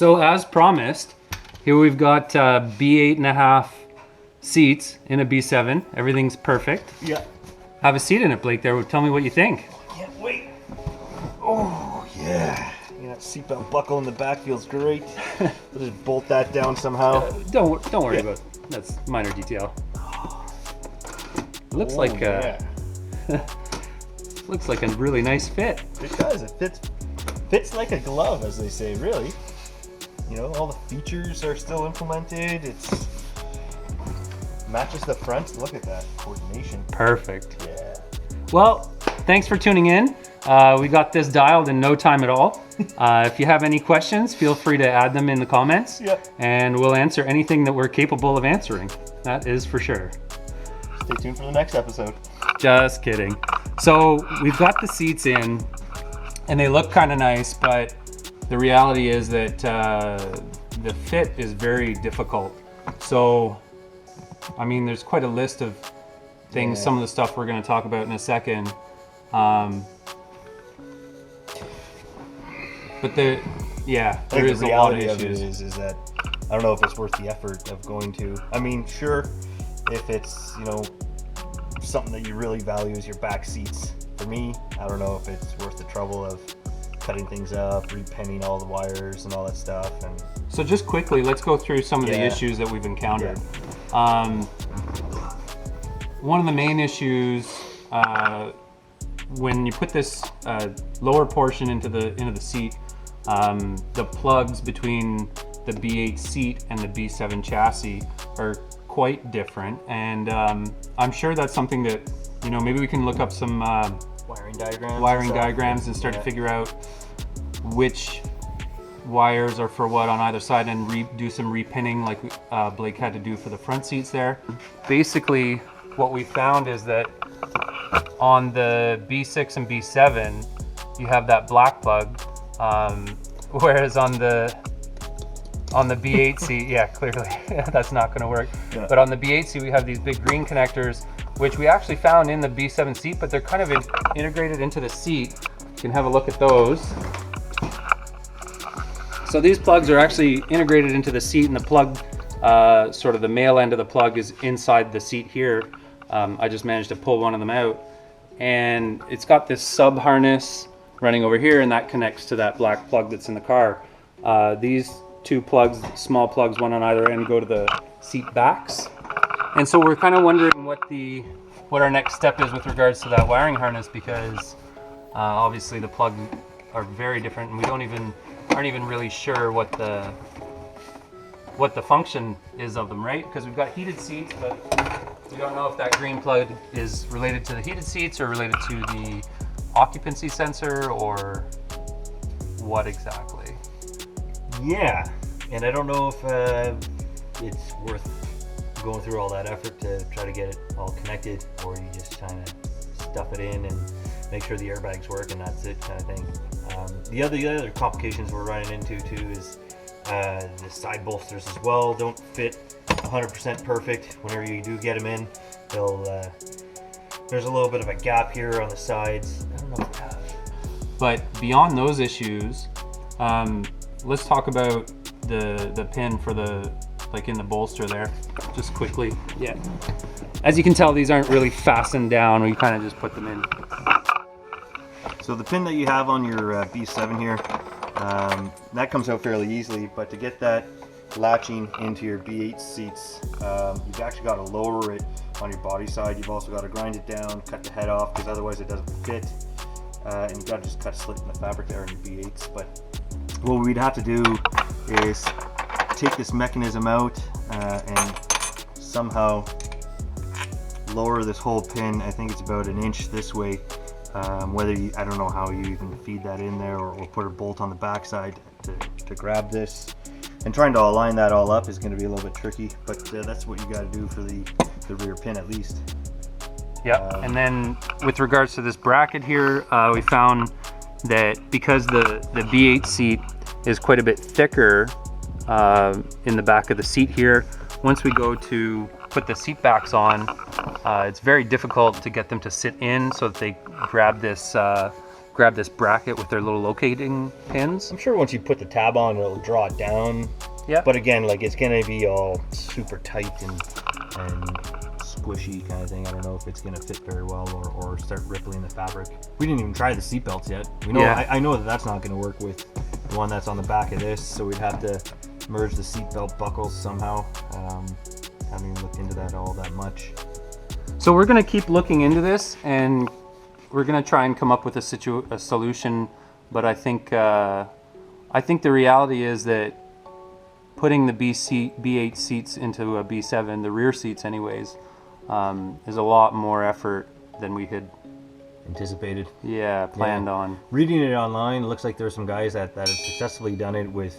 So as promised, here we've got B8.5 seats in a B7. Everything's perfect. Yeah. Have a seat in it, Blake. There. Tell me what you think. Can't wait. Oh yeah. That seatbelt buckle in the back feels great. We'll just bolt that down somehow. Don't worry about it. That's minor detail. Looks like looks like a really nice fit. It does. It fits like a glove, as they say. Really. You know, all the features are still implemented. It's matches the front. Look at that coordination. Perfect. Yeah. Well, thanks for tuning in. We got this dialed in no time at all. If you have any questions, feel free to add them in the comments. Yep. And we'll answer anything that we're capable of answering. That is for sure. Stay tuned for the next episode. Just kidding. So we've got the seats in and they look kind of nice, but the reality is that the fit is very difficult. So, I mean, there's quite a list of things, some of the stuff we're going to talk about in a second. But there is a lot of issues. Is that I don't know if it's worth the effort of going to. I mean, sure, if it's, you know, something that you really value is your back seats. For me, I don't know if it's worth the trouble of cutting things up, repenning all the wires and all that stuff. And so just quickly, let's go through some of the issues that we've encountered. One of the main issues when you put this lower portion into the seat, the plugs between the B8 seat and the B7 chassis are quite different, and I'm sure that's something that, you know, maybe we can look up some wiring diagrams and start to figure out which wires are for what on either side, and do some repinning like Blake had to do for the front seats there. Basically, what we found is that on the B6 and B7, you have that black plug, whereas on the B8 seat, clearly that's not going to work. Yeah. But on the B8 seat, we have these big green connectors, which we actually found in the B7 seat, but they're kind of integrated into the seat. You can have a look at those. So these plugs are actually integrated into the seat, and the plug, sort of the male end of the plug, is inside the seat here. I just managed to pull one of them out, and it's got this sub harness running over here, and that connects to that black plug that's in the car. These two plugs, small plugs, one on either end, go to the seat backs. And so we're kind of wondering what our next step is with regards to that wiring harness, because obviously the plugs are very different, and we aren't even really sure what the function is of them, right? Because we've got heated seats, but we don't know if that green plug is related to the heated seats or related to the occupancy sensor, or what exactly. Yeah, and I don't know if it's worth going through all that effort to try to get it all connected, or you just kind of stuff it in and make sure the airbags work and that's it, kind of thing. The other complications we're running into too is the side bolsters as well don't fit 100% perfect. Whenever you do get them in, there's a little bit of a gap here on the sides. I don't know if But beyond those issues, let's talk about the pin for the, like in the bolster there, just quickly. Yeah. As you can tell, these aren't really fastened down. We kind of just put them in. So the pin that you have on your B7 here, that comes out fairly easily, but to get that latching into your B8 seats, you've actually got to lower it on your body side. You've also got to grind it down, cut the head off, because otherwise it doesn't fit, and you've got to just cut a slit in the fabric there on your B8s. But what we'd have to do is take this mechanism out and somehow lower this whole pin. I think it's about an inch this way. I don't know how you even feed that in there, or put a bolt on the backside to grab this. And trying to align that all up is going to be a little bit tricky, but that's what you got to do for the rear pin at least. Yeah, and then with regards to this bracket here, we found that because the B8 seat is quite a bit thicker in the back of the seat here, once we go to put the seat backs on, it's very difficult to get them to sit in so that they grab grab this bracket with their little locating pins. I'm sure once you put the tab on, it'll draw it down. Yeah. But again, like it's gonna be all super tight and squishy kind of thing. I don't know if it's gonna fit very well or start rippling the fabric. We didn't even try the seat belts yet. We know Yeah. I know that that's not gonna work with the one that's on the back of this, so we'd have to merge the seat belt buckles somehow. Haven't even looked into that all that much. So we're gonna keep looking into this, and we're gonna try and come up with a solution. But I think the reality is that putting the B8 seats into a B7, the rear seats anyways, is a lot more effort than we had Anticipated. planned on. Reading it online, it looks like there's some guys that have successfully done it with,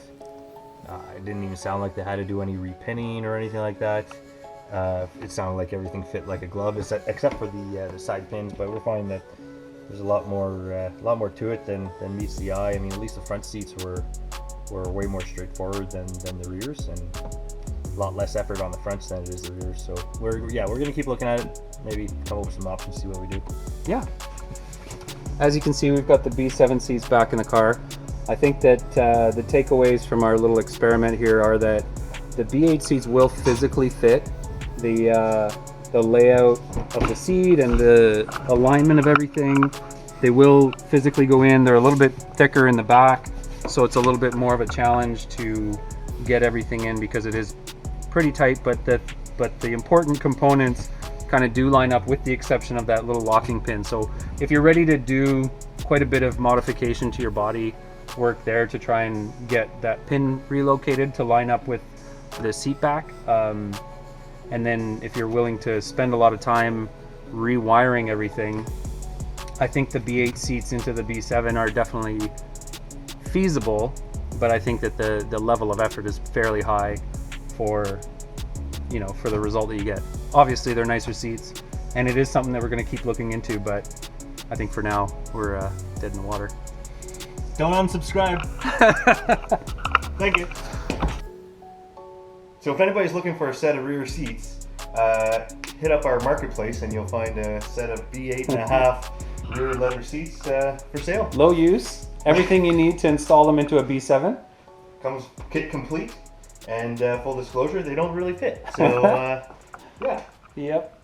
it didn't even sound like they had to do any repinning or anything like that. It sounded like everything fit like a glove, except for the side pins, but we're finding that there's a lot more to it than meets the eye. I mean, at least the front seats were way more straightforward than the rears, and a lot less effort on the fronts than it is the rears. So we're gonna keep looking at it, maybe come up with some options, see what we do. Yeah. As you can see, we've got the B7 seats back in the car. I think that the takeaways from our little experiment here are that the B8 seats will physically fit. The layout of the seat and the alignment of everything, they will physically go in. They're a little bit thicker in the back, so it's a little bit more of a challenge to get everything in because it is pretty tight, but the important components kind of do line up, with the exception of that little locking pin. So if you're ready to do quite a bit of modification to your body work there to try and get that pin relocated to line up with the seat back, and then if you're willing to spend a lot of time rewiring everything, I think the B8 seats into the B7 are definitely feasible, but I think that the level of effort is fairly high for the result that you get. Obviously they're nicer seats, and it is something that we're going to keep looking into, but I think for now we're dead in the water. Don't unsubscribe. Thank you. So if anybody's looking for a set of rear seats, hit up our marketplace and you'll find a set of B8.5 rear leather seats for sale. Low use, everything you need to install them into a B7. Comes kit complete, and full disclosure, they don't really fit. So yeah. Yep.